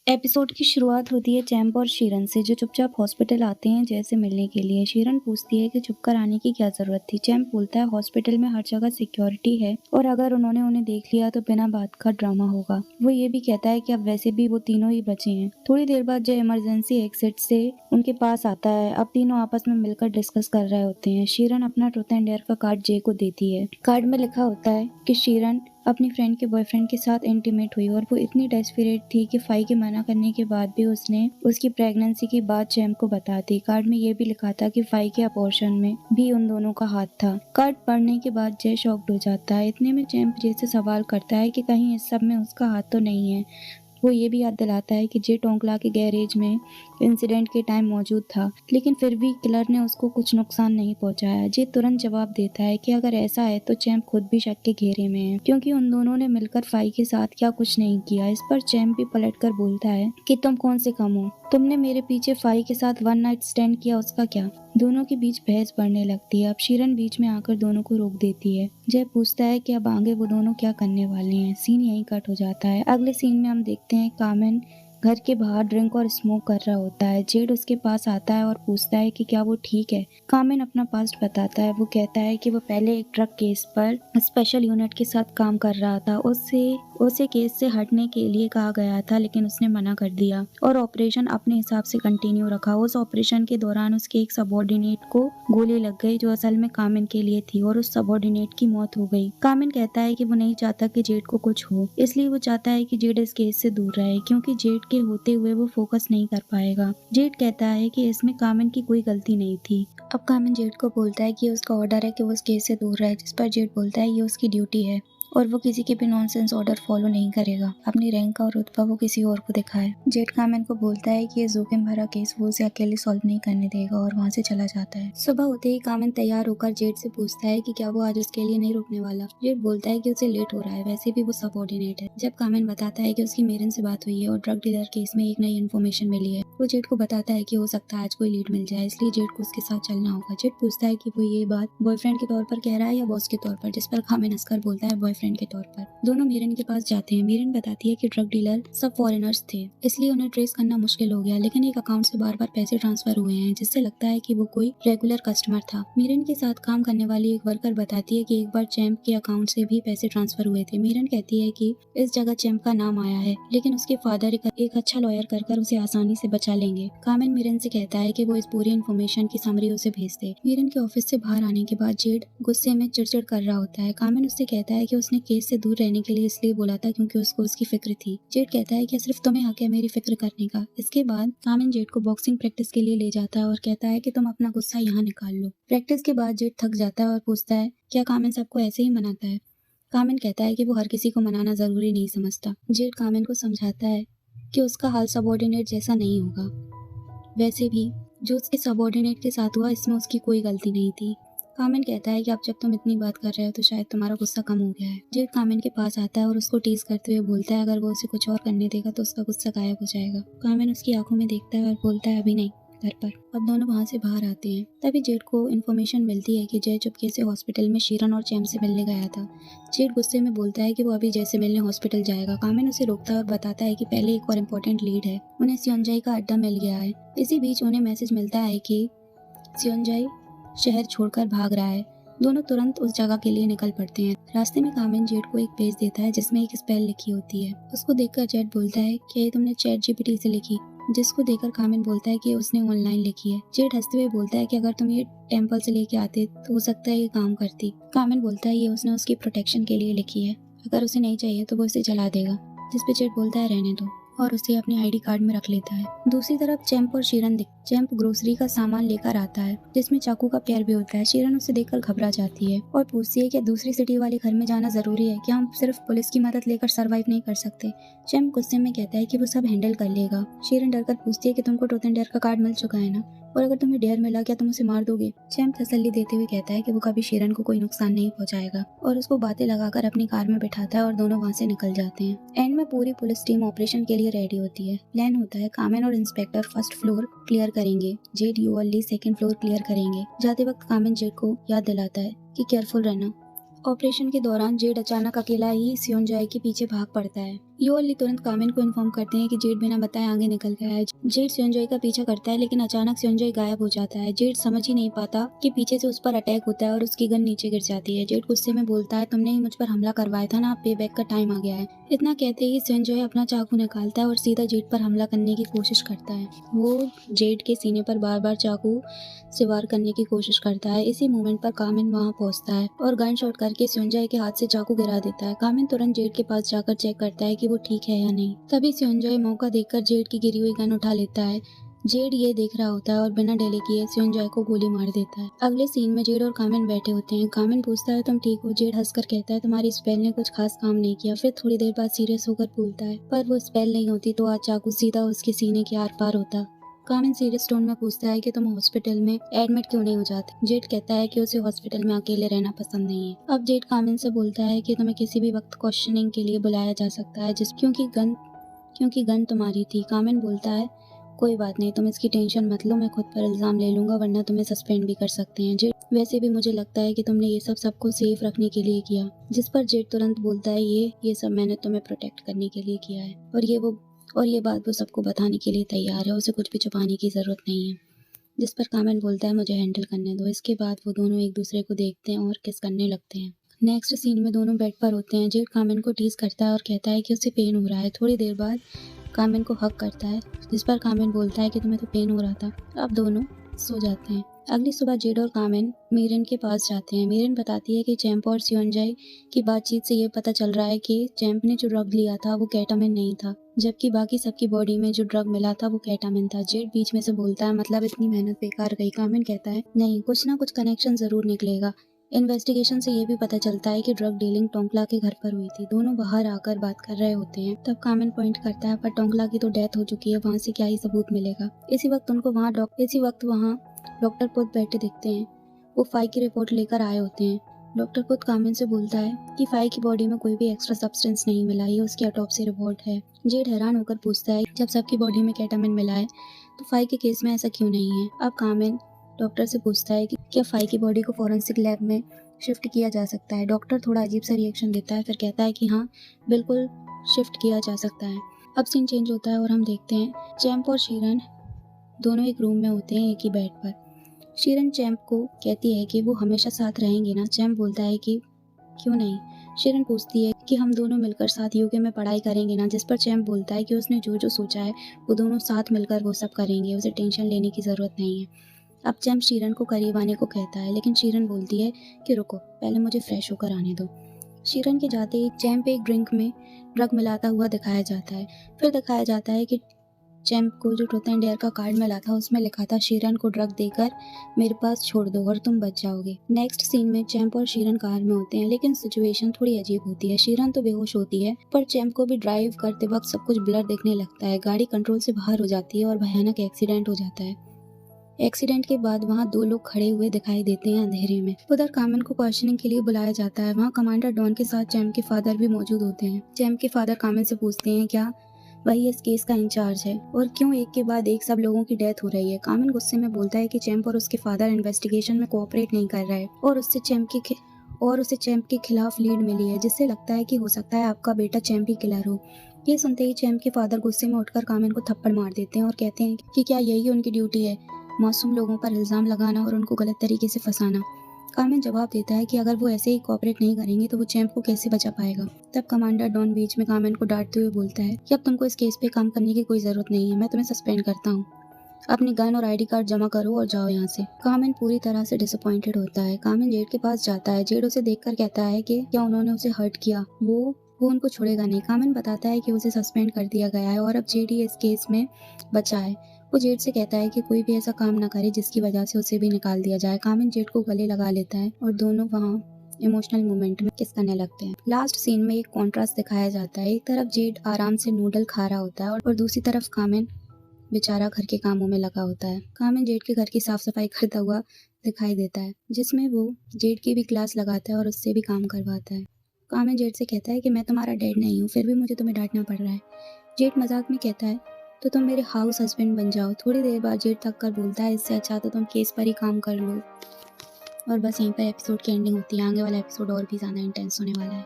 Episode की शुरुआत होती है चैंप और शीरन से, जो चुपचाप हॉस्पिटल आते हैं जय से मिलने के लिए। शीरन पूछती है कि चुप कर आने की क्या जरूरत थी। चैंप बोलता है हॉस्पिटल में हर जगह सिक्योरिटी है और अगर उन्होंने उन्हें देख लिया तो बिना बात का ड्रामा होगा। वो ये भी कहता है कि अब वैसे भी वो तीनों ही बचे हैं। थोड़ी देर बाद जय इमरजेंसी एग्जिट से उनके पास आता है। अब तीनों आपस में मिलकर डिस्कस कर रहे होते हैं। शीरन अपना ट्रूथ एंड डेयर का कार्ड जय को देती है। कार्ड में लिखा होता है कि शीरन अपनी फ्रेंड के बॉयफ्रेंड के साथ इंटीमेट हुई और वो इतनी डेस्परेट थी कि फाई के मना करने के बाद भी उसने उसकी प्रेगनेंसी की बात चैंप को बता दी। कार्ड में ये भी लिखा था कि फाई के अबॉर्शन में भी उन दोनों का हाथ था। कार्ड पढ़ने के बाद जय शॉक्ड हो जाता है। इतने में चैंप जय से सवाल करता है कि कहीं इस सब में उसका हाथ तो नहीं है। वो ये भी याद दिलाता है कि जे टोंकला के गैरेज में इंसिडेंट के टाइम मौजूद था, लेकिन फिर भी किलर ने उसको कुछ नुकसान नहीं पहुंचाया। जे तुरंत जवाब देता है कि अगर ऐसा है तो चैंप खुद भी शक के घेरे में है, क्योंकि उन दोनों ने मिलकर फाई के साथ क्या कुछ नहीं किया। इस पर चैंप भी पलटकर बोलता है कि तुम कौन से कम हो, तुमने मेरे पीछे फाई के साथ वन नाइट स्टैंड किया, उसका क्या। दोनों के बीच बहस बढ़ने लगती है। अब शीरन बीच में आकर दोनों को रोक देती है। जय पूछता है कि अब आगे वो दोनों क्या करने वाले हैं। सीन यहीं कट हो जाता है। अगले सीन में हम देखते हैं कामिन घर के बाहर ड्रिंक और स्मोक कर रहा होता है। जेड उसके पास आता है और पूछता है कि क्या वो ठीक है। कामिन अपना पास्ट बताता है। वो कहता है कि वो पहले एक ड्रग केस पर स्पेशल यूनिट के साथ काम कर रहा था। उसे केस से हटने के लिए कहा गया था, लेकिन उसने मना कर दिया और ऑपरेशन अपने हिसाब से कंटिन्यू रखा। उस ऑपरेशन के दौरान उसके एक सबऑर्डिनेट को गोली लग गई, जो असल में कामिन के लिए थी, और उस सबऑर्डिनेट की मौत हो गई। कामिन कहता है कि वो नहीं चाहता कि जेड को कुछ हो, इसलिए वो चाहता है कि जेड इस केस से दूर रहे, क्योंकि जेड के होते हुए वो फोकस नहीं कर पाएगा। जेड कहता है कि इसमें कामिन की कोई गलती नहीं थी। अब कामिन जेड को बोलता है कि उसका ऑर्डर है कि वो उस केस से दूर रहे, जिस पर जेड बोलता है ये उसकी ड्यूटी है और वो किसी के भी नॉनसेंस ऑर्डर फॉलो नहीं करेगा। अपनी रैंक और रुतबा वो किसी और को दिखाए। जेड कामिन को बोलता है कि ये जोखिम भरा केस वो उसे अकेले सॉल्व नहीं करने देगा और वहाँ से चला जाता है। सुबह होते ही कामिन तैयार होकर जेड से पूछता है कि क्या वो आज उसके लिए नहीं रुकने वाला। जेड बोलता है कि उसे लेट हो रहा है, वैसे भी वो सबऑर्डिनेट है। जब कामिन बताता है कि उसकी मेरन से बात हुई है और ड्रग डीलर केस में एक नई इन्फॉर्मेशन मिली है, वो जेड को बताता है कि हो सकता है आज कोई लीड मिल जाए, इसलिए जेड को उसके साथ चलना होगा। जेड पूछता है कि वो ये बात बॉयफ्रेंड के तौर पर कह रहा है या बॉस के तौर पर, जिस पर कामिन हंसकर बोलता है बॉयफ्रेंड के तौर पर। दोनों मीरन के पास जाते हैं। मीरन बताती है कि ड्रग डीलर सब फॉरेनर्स थे, इसलिए उन्हें ट्रेस करना मुश्किल हो गया, लेकिन एक अकाउंट से बार बार पैसे ट्रांसफर हुए हैं, जिससे लगता है कि वो कोई रेगुलर कस्टमर था। मीरन के साथ काम करने वाली एक वर्कर बताती है कि एक बार चैंप के अकाउंट से भी पैसे ट्रांसफर हुए थे। मीरन कहती है कि इस जगह चैंप का नाम आया है, लेकिन उसके फादर एक अच्छा लॉयर कर उसे आसानी से बचा लेंगे। कामिन मीरन से कहता है कि वो इस पूरी इन्फॉर्मेशन की समरी उसे भेज दे। मीरन के ऑफिस से बाहर आने के बाद जेड गुस्से में चिड़चिड़ कर रहा होता है। कामिन उससे कहता है कि उसने केस से दूर रहने के लिए इसलिए बोला था क्योंकि उसको उसकी फिक्र थी। जेड कहता है कि सिर्फ तुम्हें हक है मेरी फिक्र करने का। इसके बाद कामिन जेड को बॉक्सिंग प्रैक्टिस के लिए ले जाता है और कहता है कि तुम अपना गुस्सा यहाँ निकाल लो। प्रैक्टिस के बाद जेड थक जाता है और पूछता है क्या कामिन सबको ऐसे ही मनाता है। कामिन कहता है कि वो हर किसी को मनाना जरूरी नहीं समझता। जेड कामिन को समझाता है कि उसका हाल सबऑर्डिनेट जैसा नहीं होगा। वैसे भी जो उसके सबऑर्डिनेट के साथ हुआ इसमें उसकी कोई गलती नहीं थी। कामिन कहता है कि अब जब तुम इतनी बात कर रहे हो तो शायद तुम्हारा गुस्सा कम हो गया है। जेड कामिन के पास आता है और उसको टीज करते हुए बोलता है अगर वो उसे कुछ और करने देगा तो उसका गुस्सा गायब हो जाएगा। कामिन उसकी आंखों में देखता है और बोलता है अभी नहीं, घर पर। अब दोनों वहाँ से बाहर आते हैं। तभी जेड को इन्फॉर्मेशन मिलती है कि जय चुपके से हॉस्पिटल में शीरन और चैंप से मिलने गया था। जेड गुस्से में बोलता है कि वो अभी जय से मिलने हॉस्पिटल जाएगा। कामिन उसे रोकता है और बताता है कि पहले एक और इम्पोर्टेंट लीड है, उन्हें सियोंजाई का अड्डा मिल गया है। इसी बीच उन्हें मैसेज मिलता है कि सियोंजाई शहर छोड़कर भाग रहा है। दोनों तुरंत उस जगह के लिए निकल पड़ते हैं। रास्ते में कामिन जेड को एक पेज देता है जिसमें एक स्पेल लिखी होती है। उसको देखकर जेड बोलता है कि ये तुमने चैट जीपीटी से लिखी, जिसको देखकर कामिन बोलता है कि उसने ऑनलाइन लिखी है। जेड हंसते हुए बोलता है कि अगर तुम ये टेम्पल से लेके आते तो हो सकता है ये काम करती। कामिन बोलता है ये उसने उसकी प्रोटेक्शन के लिए लिखी है, अगर उसे नहीं चाहिए तो वो इसे जला देगा, जिस पे जेड बोलता है रहने दो और उसे अपने आईडी कार्ड में रख लेता है। दूसरी तरफ चैंप और शीरन चैंप ग्रोसरी का सामान लेकर आता है जिसमें चाकू का पेयर भी होता है। शीरन उसे देखकर घबरा जाती है और पूछती है कि दूसरी सिटी वाले घर में जाना जरूरी है, क्या हम सिर्फ पुलिस की मदद लेकर सरवाइव नहीं कर सकते। चैंप गुस्से में कहता है कि वो सब हैंडल कर लेगा। शीरन डरकर पूछती है कि तुमको ट्रूथ एंड डेयर का कार्ड मिल चुका है ना, और अगर तुम्हें डेयर मिला क्या तुम उसे मार दोगे। चैंप तसल्ली देते हुए कहता है कि वो कभी शीरन को कोई नुकसान नहीं पहुंचाएगा और उसको बातें लगाकर अपनी कार में बिठाता है और दोनों वहाँ से निकल जाते हैं। एंड में पूरी पुलिस टीम ऑपरेशन के लिए रेडी होती है। प्लान होता है कामिन और इंस्पेक्टर फर्स्ट फ्लोर क्लियर करेंगे, जेड यूअली सेकंड फ्लोर क्लियर करेंगे। जाते वक्त कामिन जेड को याद दिलाता है कि केयरफुल रहना। ऑपरेशन के दौरान जेड अचानक अकेला ही सियोंजाई के पीछे भाग पड़ता है। योली तुरंत कामिन को इन्फॉर्म करते हैं कि जेड बिना बताए आगे निकल गया है। जेड स्योनजॉय का पीछा करता है लेकिन अचानक स्योनजॉय गायब हो जाता है। जेड समझ ही नहीं पाता कि पीछे से उस पर अटैक होता है और उसकी गन नीचे गिर जाती है। जेड गुस्से में बोलता है, तुमने ही मुझ पर हमला करवाया था ना, अब पे बैक का टाइम आ गया है। इतना कहते ही स्योनजॉय अपना चाकू निकालता है और सीधा जेड पर हमला करने की कोशिश करता है। वो जेड के सीने पर बार बार चाकू से वार करने की कोशिश करता है। इसी मोमेंट पर कामिन वहां पहुंचता है और गन शॉट करके स्योनजॉय के हाथ से चाकू गिरा देता है। कामिन तुरंत जेड के पास जाकर चेक करता है कि वो ठीक है या नहीं। तभी स्योनजॉय मौका देखकर जेड की गिरी हुई गन उठा लेता है। जेड ये देख रहा होता है और बिना डिले किए स्योनजॉय को गोली मार देता है। अगले सीन में जेड और कामिन बैठे होते हैं। कामिन पूछता है, तुम ठीक हो? जेड हंसकर कहता है, तुम्हारी स्पेल ने कुछ खास काम नहीं किया। फिर थोड़ी देर बाद सीरियस होकर बोलता है, पर वो स्पेल नहीं होती तो आज चाकू सीधा उसके सीने के आर पार होता। कामिन सीरियस टोन में पूछता है कि तुम हॉस्पिटल में एडमिट क्यों नहीं हो जाते। जेड कहता है कि उसे हॉस्पिटल में अकेले रहना पसंद नहीं है। अब जेड कामिन से बोलता है कि तुम्हें किसी भी वक्त क्वेश्चनिंग के लिए बुलाया जा सकता है, क्योंकि गन तुम्हारी थी। कामिन बोलता है, कोई बात नहीं, तुम इसकी टेंशन मत लो, मैं खुद पर इल्जाम ले लूंगा, वरना तुम्हें सस्पेंड भी कर सकते हैं। जेड, वैसे भी मुझे लगता है कि तुमने ये सब सबको सेफ रखने के लिए किया। जिस पर जेड तुरंत बोलता है, ये सब मैंने तुम्हें प्रोटेक्ट करने के लिए किया है। और ये बात वो सबको बताने के लिए तैयार है, उसे कुछ भी छुपाने की जरूरत नहीं है। जिस पर कामिन बोलता है, मुझे हैंडल करने दो। इसके बाद वो दोनों एक दूसरे को देखते हैं और किस करने लगते हैं। नेक्स्ट सीन में दोनों बेड पर होते हैं। जेड कामिन को टीज करता है और कहता है कि उसे पेन हो रहा है। थोड़ी देर बाद कामिन को हक करता है, जिस पर कामिन बोलता है कि तुम्हें तो पेन हो रहा था। अब दोनों सो जाते हैं। अगली सुबह जेड और कामिन मीरन के पास जाते हैं। मीरन बताती है कि चैंप और स्योनजॉय की बातचीत से ये पता चल रहा है कि चैंप ने जो ड्रग लिया था वो केटामिन नहीं था, जबकि बाकी सबकी बॉडी में जो ड्रग मिला था वो केटामिन था। जेड बीच में से बोलता है, मतलब इतनी मेहनत बेकार गई। कामिन कहता है, नहीं, कुछ ना कुछ कनेक्शन जरूर निकलेगा। इन्वेस्टिगेशन से ये भी पता चलता है कि ड्रग डीलिंग टोंकला के घर पर हुई थी। दोनों बाहर आकर बात कर रहे होते हैं। तब कामिन पॉइंट करता है, पर टोंकला की तो डेथ हो चुकी है, वहाँ से क्या ही सबूत मिलेगा। इसी वक्त वहाँ डॉक्टर पुत बैठे दिखते हैं। वो फाई की रिपोर्ट लेकर आए होते हैं। डॉक्टर पुत कामिन से बोलता है कि फाई की बॉडी में कोई भी एक्स्ट्रा सब्सटेंस नहीं मिला, ये उसकी ऑटोप्सी रिपोर्ट है। जेड हैरान होकर पूछता है, जब सबकी बॉडी में केटामिन मिला है तो फाई के केस में ऐसा क्यों नहीं है। अब कामिन डॉक्टर से पूछता है कि क्या फाई की बॉडी को फॉरेंसिक लैब में शिफ्ट किया जा सकता है। डॉक्टर थोड़ा अजीब सा रिएक्शन देता है, फिर कहता है कि हाँ, बिल्कुल शिफ्ट किया जा सकता है। अब सीन चेंज होता है और हम देखते हैं चैंप और शीरन दोनों एक रूम में होते हैं, एक ही बेड पर। शीरन चैंप को कहती है कि वो हमेशा साथ रहेंगे ना। चैंप बोलता है कि क्यों नहीं। शीरन पूछती है कि हम दोनों मिलकर साथ यूके में पढ़ाई करेंगे ना, जिस पर चैंप बोलता है कि उसने जो जो सोचा है वो दोनों साथ मिलकर वो सब करेंगे, उसे टेंशन लेने की ज़रूरत नहीं है। अब चैंप शीरन को करीब आने को कहता है, लेकिन शीरन बोलती है कि रुको, पहले मुझे फ्रेश होकर आने दो। शीरन के जाते ही चैंप एक ड्रिंक में ड्रग मिलाता हुआ दिखाया जाता है। फिर दिखाया जाता है कि चैंप को जो ट्रूथ एंड डेयर का कार्ड मिला था उसमें लिखा था, शीरन को ड्रग देकर मेरे पास छोड़ दो और तुम बच जाओगे। नेक्स्ट सीन में चैंप और शीरन कार में होते हैं, लेकिन सिचुएशन थोड़ी अजीब होती है। शीरन तो बेहोश होती है, पर चैंप को भी ड्राइव करते वक्त सब कुछ ब्लर दिखने लगता है। गाड़ी कंट्रोल से बाहर हो जाती है और भयानक एक्सीडेंट हो जाता है। एक्सीडेंट के बाद वहाँ दो लोग खड़े हुए दिखाई देते हैं अंधेरे में। उधर कामिन को क्वेश्चनिंग के लिए बुलाया जाता है। वहाँ कमांडर डॉन के साथ चैंप के फादर भी मौजूद होते हैं। चैंप के फादर कामिन से पूछते हैं, क्या वही इस केस का इंचार्ज है और क्यों एक के बाद एक सब लोगों की डेथ हो रही है। कामिन गुस्से में बोलता है कि चैंप और उसके फादर इन्वेस्टिगेशन में कोऑपरेट नहीं कर रहे और उसे चैंप के खिलाफ लीड मिली है, जिससे लगता है कि हो सकता है आपका बेटा चैंप ही किलर हो। ये सुनते ही चैंप के फादर गुस्से में उठकर कामिन को थप्पड़ मार देते हैं और कहते हैं कि क्या यही उनकी ड्यूटी है, मासूम लोगों पर इल्जाम लगाना और उनको गलत तरीके से फंसाना। कामिन जवाब देता है कि अगर वो ऐसे ही कोऑपरेट नहीं करेंगे तो वो चैंप को कैसे बचा पाएगा। तब कमांडर डॉन बीच में कामिन को डांटते हुए बोलता है कि अब तुमको इस केस पे काम करने की कोई जरूरत नहीं है, मैं तुम्हें सस्पेंड करता हूँ। अपनी गन और आईडी कार्ड जमा करो और जाओ यहाँ से। कामिन पूरी तरह से डिसअपॉइंटेड होता है। कामिन जेड के पास जाता है। जेड उसे देखकर कहता है कि क्या उन्होंने उसे हर्ट किया, वो उनको छोड़ेगा नहीं। कामिन बताता है कि उसे सस्पेंड कर दिया गया है और अब जेड ही इस केस में बचा है। वो जेड से कहता है कि कोई भी ऐसा काम ना करे जिसकी वजह से उसे भी निकाल दिया जाए। कामिन जेड को गले लगा लेता है और दोनों वहाँ इमोशनल मोमेंट में किस करने लगते हैं। लास्ट सीन में एक कॉन्ट्रास्ट दिखाया जाता है। एक तरफ जेड आराम से नूडल खा रहा होता है और दूसरी तरफ कामिन बेचारा घर के कामों में लगा होता है। कामिन जेड के घर की साफ सफाई करता हुआ दिखाई देता है, जिसमें वो जेड की भी क्लास लगाता है और उससे भी काम करवाता है। कामिन जेड से कहता है कि मैं तुम्हारा डैड नहीं हूँ, फिर भी मुझे तुम्हें डांटना पड़ रहा है। जेड मजाक में कहता है, तो तुम मेरे हाउस हस्बैंड बन जाओ। थोड़ी देर बाद जेड थक कर बोलता है, इससे अच्छा तो तुम केस पर ही काम कर लो। और बस यहीं पर एपिसोड की एंडिंग होती है। आगे वाला एपिसोड और भी ज़्यादा इंटेंस होने वाला है।